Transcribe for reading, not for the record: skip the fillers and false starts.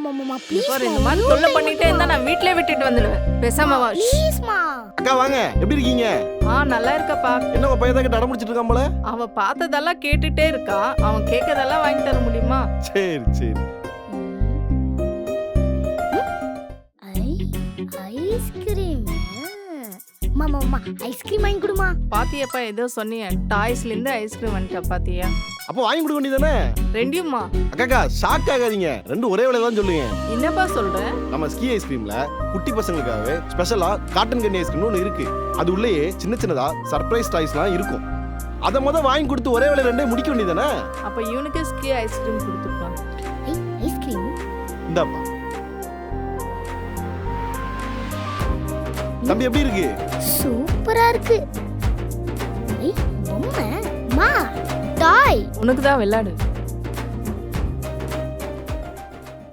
மாமா ப்ளீஸ் பாரு இந்த மாதிரி தொல்லை பண்ணிட்டே இருந்தா நான் வீட்லயே விட்டுட்டு வந்துடுவேன். பேசாம வா. ப்ளீஸ் மா. அக்கா வாங்க, எப்படி இருக்கீங்க? நல்லா இருக்கா. என்ன உங்க பையன் தான் அடம்பிடிச்சிட்டு இருக்கான் போல? அவ பார்த்ததெல்லாம் கேட்டுட்டே இருக்கா. அவன் கேட்கறதெல்லாம் வாங்கி தர முடியுமா? சரி சரி. ஐஸ்கிரீம். மாமா ஐஸ்கிரீம் வாங்கி கொடுமா. பாத்தியாப்பா ஏதோ சொன்னீங்க. டாய்ஸ்ல இருந்து ஐஸ்கிரீம் வந்துட்டா பாத்தியா? அப்ப வாங்கி கொடுக்க வேண்டியதானே? ரெண்டுமா? அக்கா ஷாக் ஆகாதீங்க, ரெண்டும் ஒரே விலை தான் சொல்லுங்க. என்னப்பா சொல்ற? நம்ம ஸ்கீ ஐஸ்கிரீம்ல குட்டி பசங்களுக்காகவே ஸ்பெஷலா காட்டன் கேண்டி ஐஸ்கிரீம்னு ஒன்று இருக்கு. அது உள்ளேயே சின்ன சின்னதா சர்ப்ரைஸ் டாய்ஸ்லாம் இருக்கும். அதை வாங்கி கொடுத்து ஒரே விலை ரெண்டே முடிக்க வேண்டியதானே? அப்ப இவனுக்கு ஸ்கீ ஐஸ்கிரீம் கொடுத்துருப்பான். ஐஸ்கிரீம் இந்தாப்பா. தம்பி எப்படி இருக்கு? சூப்பரா இருக்கு. பொம்மை மா டாய் உனக்கு தான் விளையாடு.